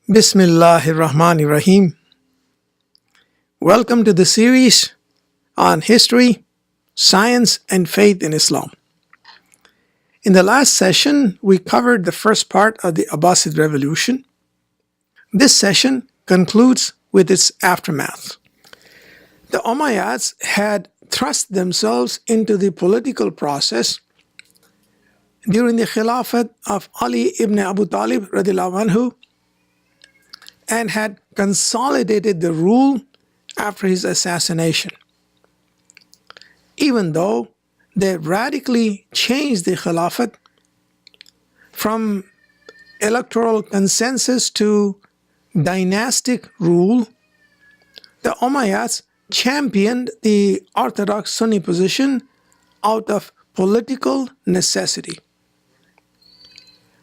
Bismillahir Rahmanir Rahim. Welcome to the series on history, science, and faith in Islam. In the last session, we covered the first part of the Abbasid revolution. This session concludes with its aftermath. The Umayyads had thrust themselves into the political process during the Khilafat of Ali ibn Abu Talib radiallahu anhu, and had consolidated the rule after his assassination. Even though they radically changed the Khilafat from electoral consensus to dynastic rule, the Umayyads championed the orthodox Sunni position out of political necessity.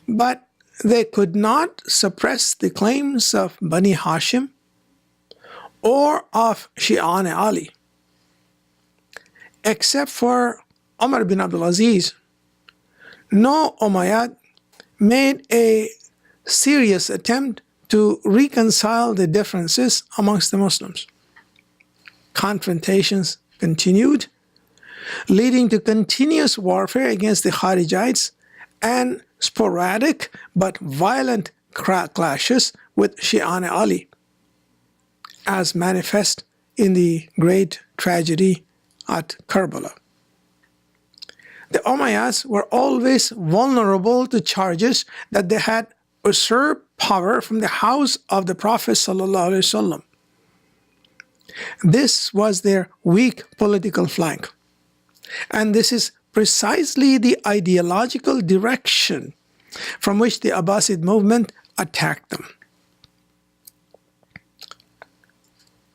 But they could not suppress the claims of Bani Hashim or of Shi'an Ali. Except for Umar bin Abdul Aziz, no Umayyad made a serious attempt to reconcile the differences amongst the Muslims. Confrontations continued, leading to continuous warfare against the Kharijites and sporadic but violent clashes with Shi'an Ali, as manifest in the great tragedy at Karbala. The Umayyads were always vulnerable to charges that they had usurped power from the house of the Prophet ﷺ. This was their weak political flank, and this is precisely the ideological direction from which the Abbasid movement attacked them.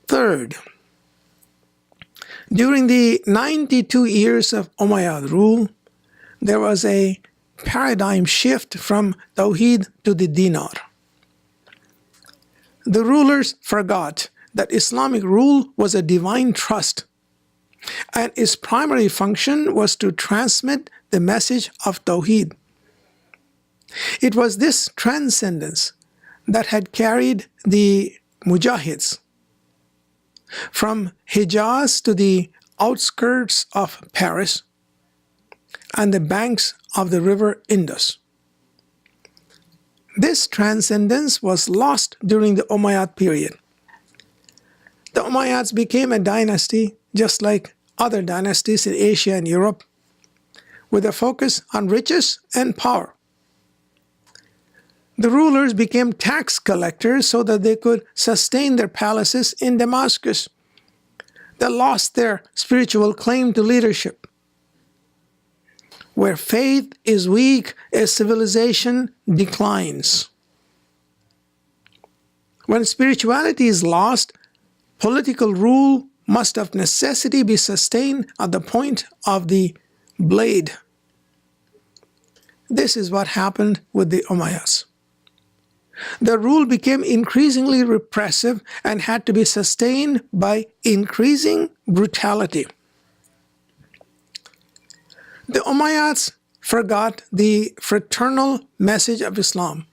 Third, during the 92 years of Umayyad rule, there was a paradigm shift from Tawheed to the dinar. The rulers forgot that Islamic rule was a divine trust, and its primary function was to transmit the message of Tawheed. It was this transcendence that had carried the Mujahids from Hijaz to the outskirts of Paris and the banks of the river Indus. This transcendence was lost during the Umayyad period. The Umayyads became a dynasty just like other dynasties in Asia and Europe, with a focus on riches and power. The rulers became tax collectors so that they could sustain their palaces in Damascus. They lost their spiritual claim to leadership. Where faith is weak, a civilization declines. When spirituality is lost, political rule must of necessity be sustained at the point of the blade. This is what happened with the Umayyads. The rule became increasingly repressive and had to be sustained by increasing brutality. The Umayyads forgot the fraternal message of Islam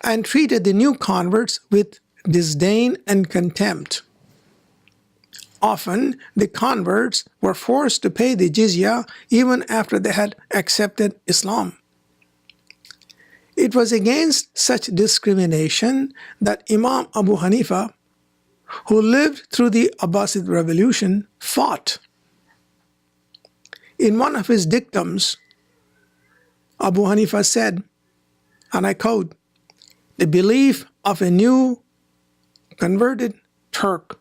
and treated the new converts with disdain and contempt. Often, the converts were forced to pay the jizya even after they had accepted Islam. It was against such discrimination that Imam Abu Hanifa, who lived through the Abbasid revolution, fought. In one of his dictums, Abu Hanifa said, and I quote, "The belief of a new converted Turk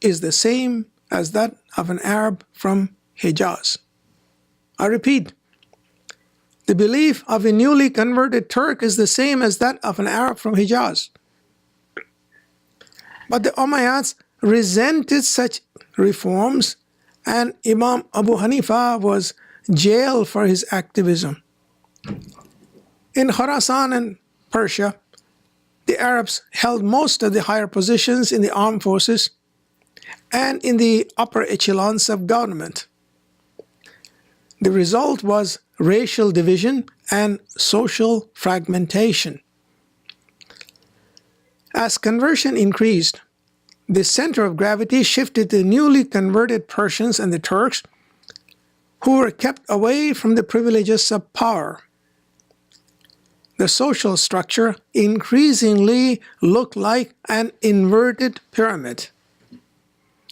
is the same as that of an Arab from Hijaz." I repeat, the belief of a newly converted Turk is the same as that of an Arab from Hijaz. But the Umayyads resented such reforms, and Imam Abu Hanifa was jailed for his activism. In Khorasan and Persia, the Arabs held most of the higher positions in the armed forces and in the upper echelons of government. The result was racial division and social fragmentation. As conversion increased, the center of gravity shifted to newly converted Persians and the Turks, who were kept away from the privileges of power. The social structure increasingly looked like an inverted pyramid,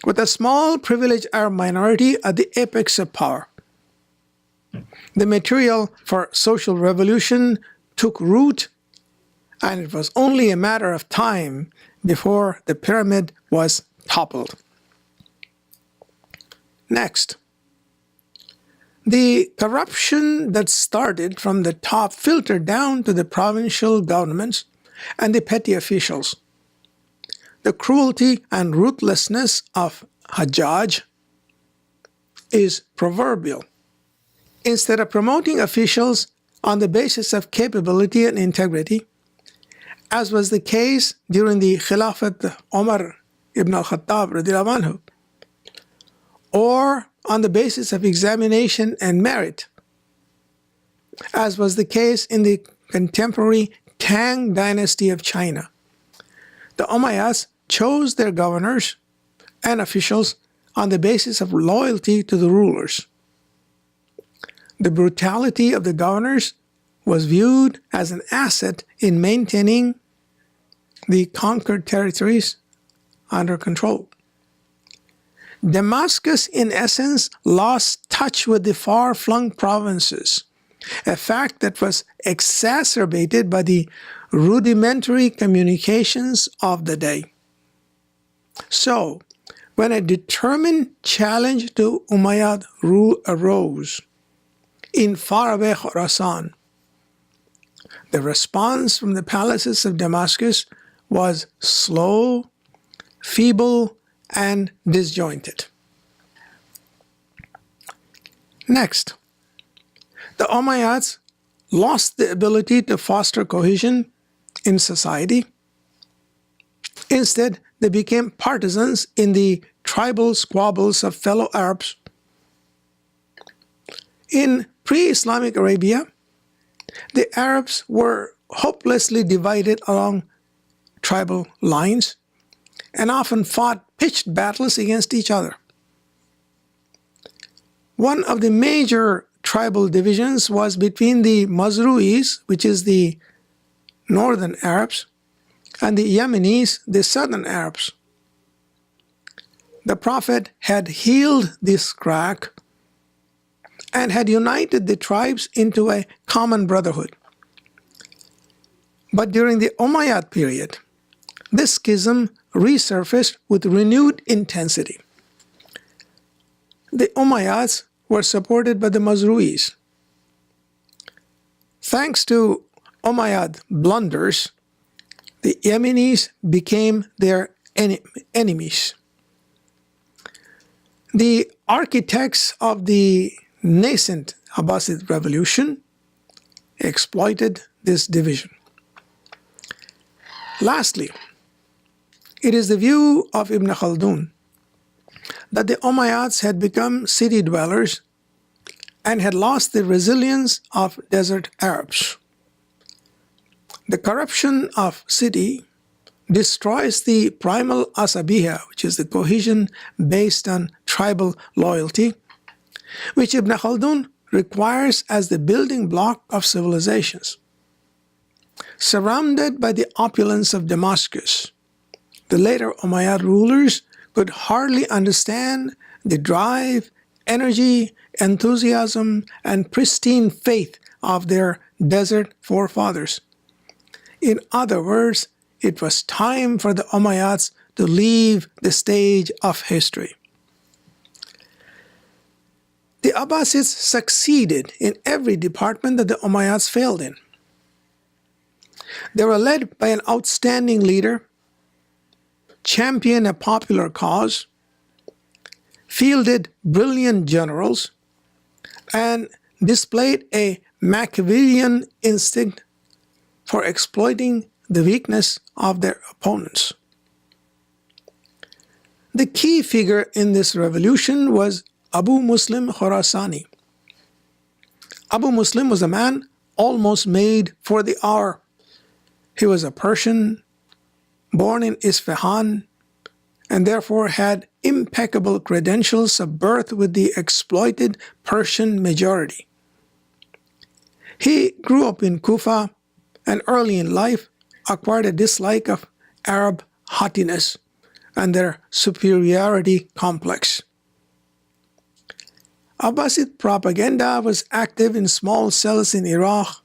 with a small privileged Arab minority at the apex of power. The material for social revolution took root, and it was only a matter of time before the pyramid was toppled. Next, the corruption that started from the top filtered down to the provincial governments and the petty officials. The cruelty and ruthlessness of Hajjaj is proverbial. Instead of promoting officials on the basis of capability and integrity, as was the case during the Khilafat Umar ibn al-Khattab radiallahu anhu, or on the basis of examination and merit, as was the case in the contemporary Tang dynasty of China, the Umayyads chose their governors and officials on the basis of loyalty to the rulers. The brutality of the governors was viewed as an asset in maintaining the conquered territories under control. Damascus, in essence, lost touch with the far-flung provinces, a fact that was exacerbated by the rudimentary communications of the day. So, when a determined challenge to Umayyad rule arose in faraway Khorasan, the response from the palaces of Damascus was slow, feeble, and disjointed. Next, the Umayyads lost the ability to foster cohesion in society. Instead, they became partisans in the tribal squabbles of fellow Arabs. In pre-Islamic Arabia, the Arabs were hopelessly divided along tribal lines and often fought pitched battles against each other. One of the major tribal divisions was between the Mazruis, which is the northern Arabs, and the Yemenis, the southern Arabs. The Prophet had healed this crack and had united the tribes into a common brotherhood. But during the Umayyad period, this schism resurfaced with renewed intensity. The Umayyads were supported by the Mazruis. Thanks to Umayyad blunders, the Yemenis became their enemies. The architects of the nascent Abbasid revolution exploited this division. Lastly, it is the view of Ibn Khaldun that the Umayyads had become city dwellers and had lost the resilience of desert Arabs. The corruption of city destroys the primal asabiya, which is the cohesion based on tribal loyalty, which Ibn Khaldun requires as the building block of civilizations. Surrounded by the opulence of Damascus, the later Umayyad rulers could hardly understand the drive, energy, enthusiasm, and pristine faith of their desert forefathers. In other words, it was time for the Umayyads to leave the stage of history. The Abbasids succeeded in every department that the Umayyads failed in. They were led by an outstanding leader, championed a popular cause, fielded brilliant generals, and displayed a Machiavellian instinct for exploiting the weakness of their opponents. The key figure in this revolution was Abu Muslim Khurasani. Abu Muslim was a man almost made for the hour. He was a Persian, born in Isfahan, and therefore had impeccable credentials of birth with the exploited Persian majority. He grew up in Kufa and early in life acquired a dislike of Arab haughtiness and their superiority complex. Abbasid propaganda was active in small cells in Iraq,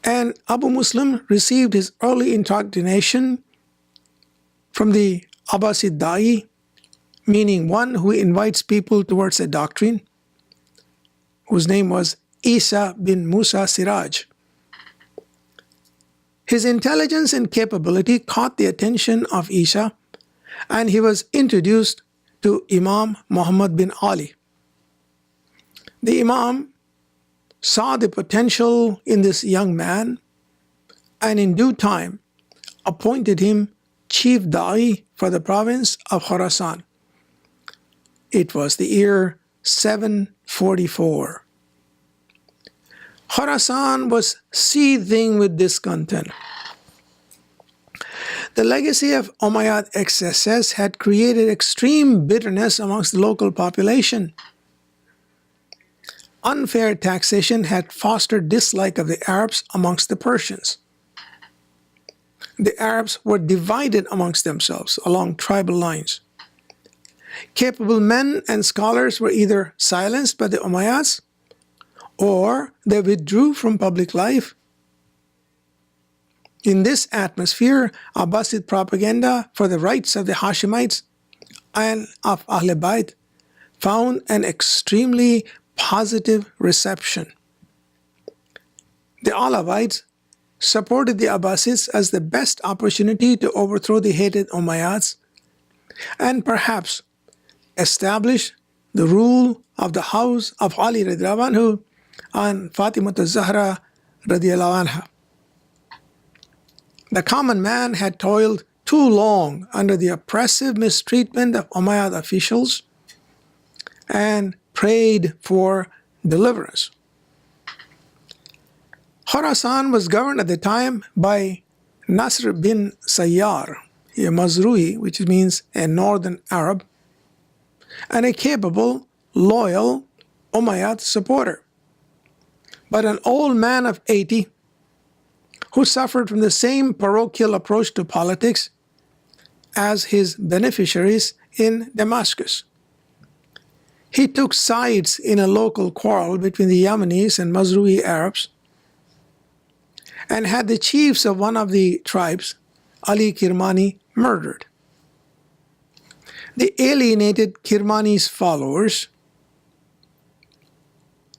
and Abu Muslim received his early indoctrination from the Abbasid Da'i, meaning one who invites people towards a doctrine, whose name was Isa bin Musa Siraj. His intelligence and capability caught the attention of Isa, and he was introduced to Imam Muhammad bin Ali. The Imam saw the potential in this young man and in due time appointed him chief da'i for the province of Khorasan. It was the year 744. Khorasan was seething with discontent. The legacy of Umayyad excesses had created extreme bitterness amongst the local population. Unfair taxation had fostered dislike of the Arabs amongst the Persians. The Arabs were divided amongst themselves along tribal lines. Capable men and scholars were either silenced by the Umayyads or they withdrew from public life. In this atmosphere, Abbasid propaganda for the rights of the Hashemites and of Ahl Bayt found an extremely positive reception. The Alavites supported the Abbasids as the best opportunity to overthrow the hated Umayyads and perhaps establish the rule of the house of Ali radiallahu anhu and Fatimah al-Zahra radiallahu anha. The common man had toiled too long under the oppressive mistreatment of Umayyad officials and prayed for deliverance. Khorasan was governed at the time by Nasr bin Sayyar, a Mazrui, which means a northern Arab, and a capable, loyal Umayyad supporter. But an old man of 80 who suffered from the same parochial approach to politics as his beneficiaries in Damascus. He took sides in a local quarrel between the Yemenis and Mazrui Arabs and had the chiefs of one of the tribes, Ali Kirmani, murdered. They alienated Kirmani's followers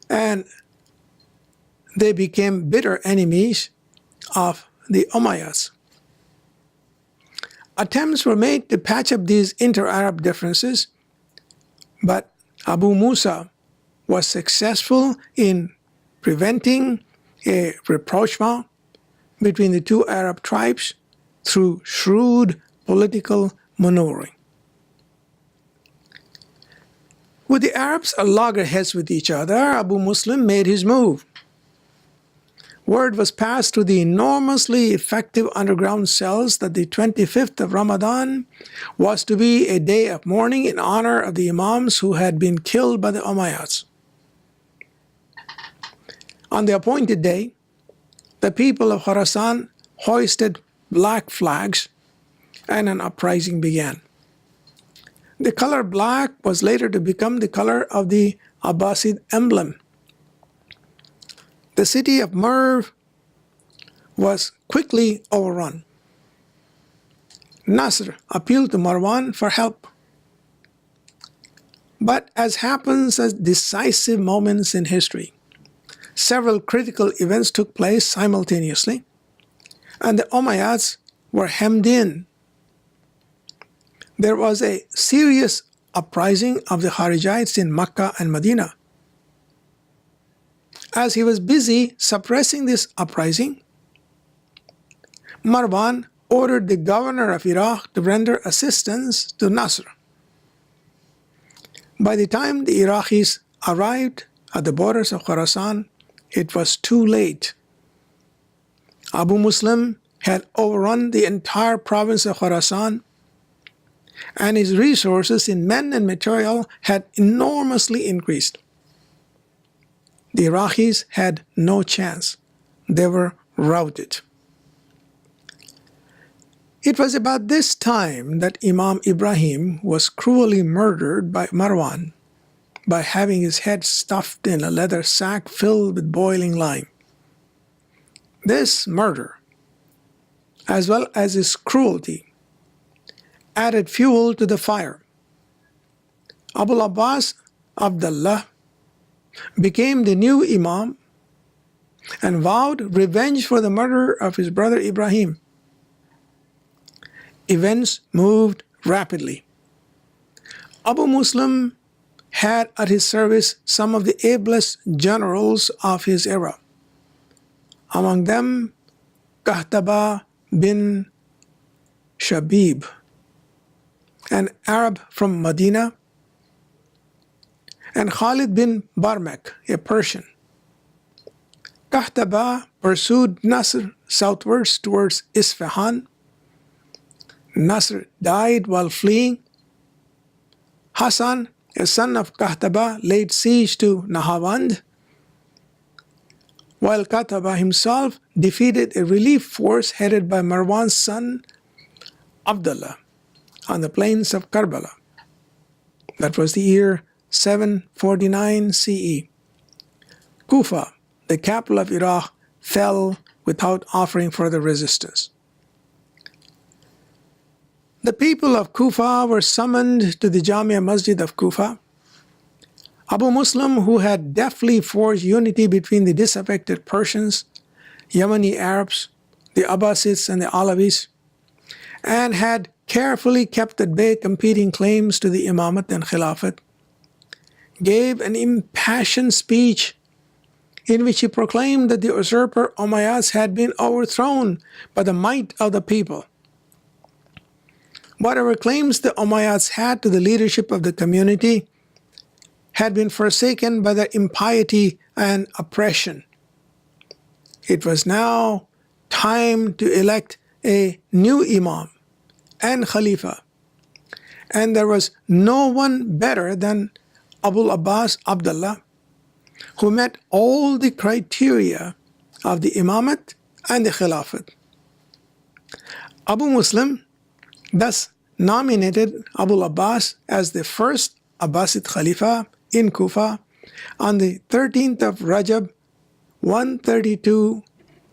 and they became bitter enemies of the Umayyads. Attempts were made to patch up these inter-Arab differences, but Abu Musa was successful in preventing a rapprochement between the two Arab tribes through shrewd political maneuvering. With the Arabs at loggerheads with each other, Abu Muslim made his move. Word was passed to the enormously effective underground cells that the 25th of Ramadan was to be a day of mourning in honor of the Imams who had been killed by the Umayyads. On the appointed day, the people of Khorasan hoisted black flags and an uprising began. The color black was later to become the color of the Abbasid emblem. The city of Merv was quickly overrun. Nasr appealed to Marwan for help. But as happens at decisive moments in history, several critical events took place simultaneously, and the Umayyads were hemmed in. There was a serious uprising of the Kharijites in Mecca and Medina. As he was busy suppressing this uprising, Marwan ordered the governor of Iraq to render assistance to Nasr. By the time the Iraqis arrived at the borders of Khorasan, it was too late. Abu Muslim had overrun the entire province of Khorasan, and his resources in men and material had enormously increased. The Iraqis had no chance. They were routed. It was about this time that Imam Ibrahim was cruelly murdered by Marwan by having his head stuffed in a leather sack filled with boiling lime. This murder, as well as his cruelty, added fuel to the fire. Abul Abbas Abdullah became the new Imam and vowed revenge for the murder of his brother Ibrahim. Events moved rapidly. Abu Muslim had at his service some of the ablest generals of his era. Among them, Qahtaba bin Shabib, an Arab from Medina, and Khalid bin Barmak, a Persian. Qahtaba pursued Nasr southwards towards Isfahan. Nasr died while fleeing. Hassan, a son of Qahtaba, laid siege to Nahawand, while Qahtaba himself defeated a relief force headed by Marwan's son Abdullah on the plains of Karbala. That was the year 749 CE. Kufa, the capital of Iraq, fell without offering further resistance. The people of Kufa were summoned to the Jamia Masjid of Kufa. Abu Muslim, who had deftly forged unity between the disaffected Persians, Yemeni Arabs, the Abbasids, and the Alavis, and had carefully kept at bay competing claims to the Imamat and Khilafat, gave an impassioned speech in which he proclaimed that the usurper Umayyads had been overthrown by the might of the people. Whatever claims the Umayyads had to the leadership of the community had been forsaken by their impiety and oppression. It was now time to elect a new Imam and Khalifa, and there was no one better than Abul Abbas Abdullah, who met all the criteria of the Imamat and the Khilafat. Abu Muslim thus nominated Abul Abbas as the first Abbasid Khalifa in Kufa on the 13th of Rajab 132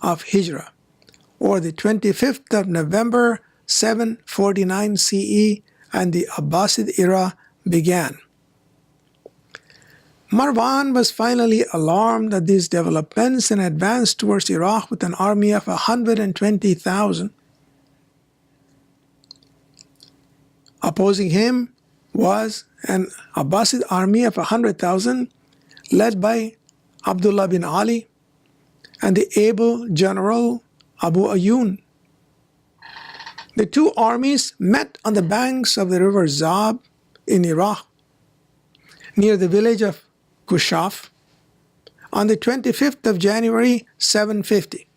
of Hijrah, or the 25th of November 749 CE, and the Abbasid era began. Marwan was finally alarmed at these developments and advanced towards Iraq with an army of 120,000. Opposing him was an Abbasid army of 100,000 led by Abdullah bin Ali and the able general Abu Ayyun. The two armies met on the banks of the river Zab in Iraq, near the village of Kushaf, on the 25th of January 750.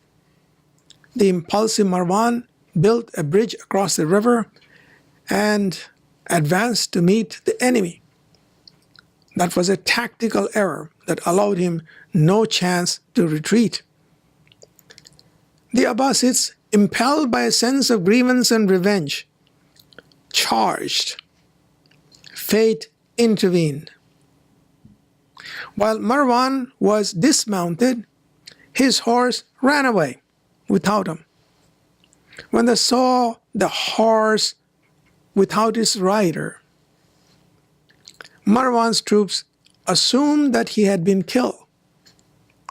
The impulsive Marwan built a bridge across the river and advanced to meet the enemy. That was a tactical error that allowed him no chance to retreat. The Abbasids, impelled by a sense of grievance and revenge, charged. Fate intervened. While Marwan was dismounted, his horse ran away without him. When they saw the horse without his rider, Marwan's troops assumed that he had been killed.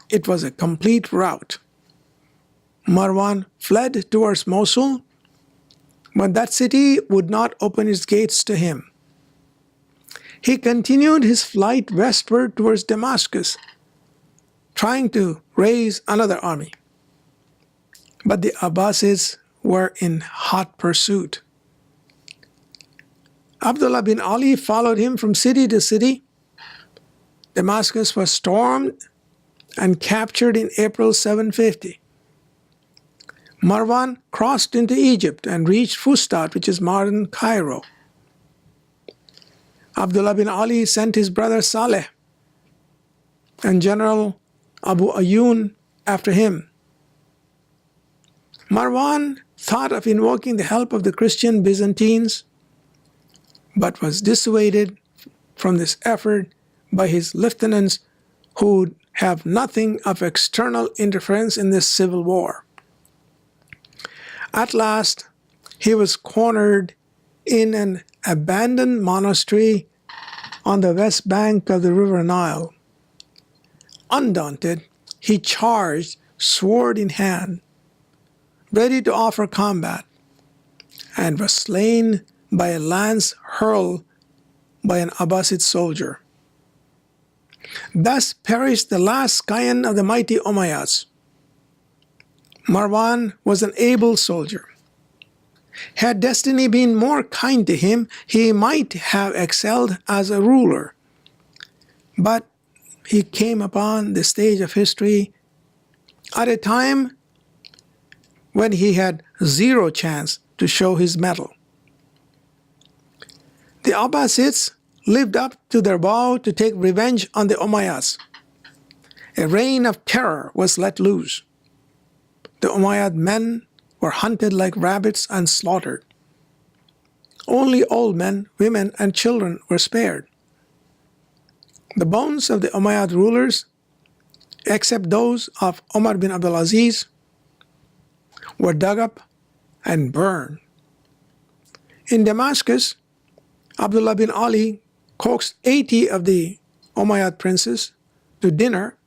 It was a complete rout. Marwan fled towards Mosul, but that city would not open its gates to him. He continued his flight westward towards Damascus, trying to raise another army. But the Abbasids were in hot pursuit. Abdullah bin Ali followed him from city to city. Damascus was stormed and captured in April 750. Marwan crossed into Egypt and reached Fustat, which is modern Cairo. Abdullah bin Ali sent his brother Saleh and General Abu Ayyun after him. Marwan thought of invoking the help of the Christian Byzantines, but was dissuaded from this effort by his lieutenants, who would have nothing of external interference in this civil war. At last, he was cornered in an abandoned monastery on the west bank of the river Nile. Undaunted, he charged, sword in hand, ready to offer combat, and was slain by a lance hurled by an Abbasid soldier. Thus perished the last scion of the mighty Umayyads. Marwan was an able soldier. Had destiny been more kind to him, he might have excelled as a ruler. But he came upon the stage of history at a time when he had zero chance to show his mettle. The Abbasids lived up to their vow to take revenge on the Umayyads. A reign of terror was let loose. The Umayyad men were hunted like rabbits and slaughtered. Only old men, women, and children were spared. The bones of the Umayyad rulers, except those of Umar bin Abdul Aziz, were dug up and burned. In Damascus, Abdullah bin Ali coaxed 80 of the Umayyad princes to dinner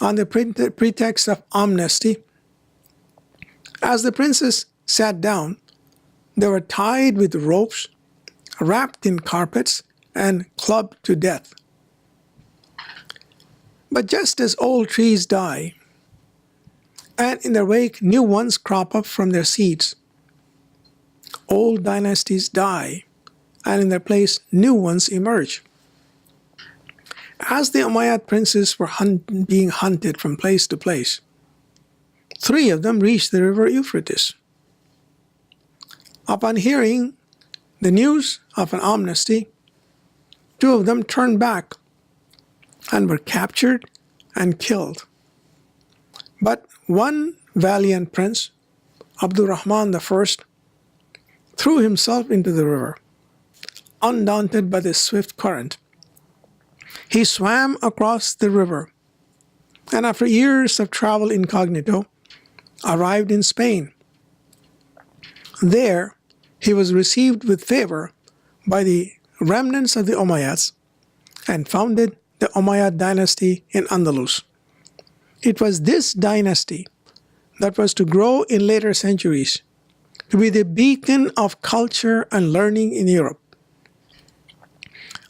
on the pretext of amnesty. As the princes sat down, they were tied with ropes, wrapped in carpets, and clubbed to death. But just as old trees die, and in their wake new ones crop up from their seeds, old dynasties die, and in their place new ones emerge. As the Umayyad princes were being hunted from place to place, 3 of them reached the river Euphrates. Upon hearing the news of an amnesty, 2 of them turned back and were captured and killed. But one valiant prince, Abdurrahman I, threw himself into the river, undaunted by the swift current. He swam across the river, and after years of travel incognito, arrived in Spain. There, he was received with favor by the remnants of the Umayyads and founded the Umayyad dynasty in Andalus. It was this dynasty that was to grow in later centuries to be the beacon of culture and learning in Europe.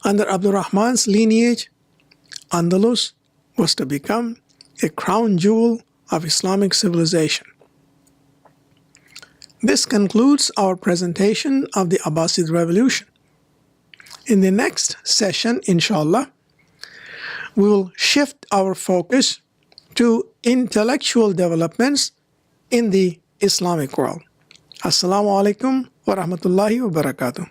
Under Abdurrahman's lineage, Andalus was to become a crown jewel of Islamic civilization. This concludes our presentation of the Abbasid revolution. In the next session, inshallah, we will shift our focus to intellectual developments in the Islamic world. Assalamu alaikum wa rahmatullahi wa barakatuh.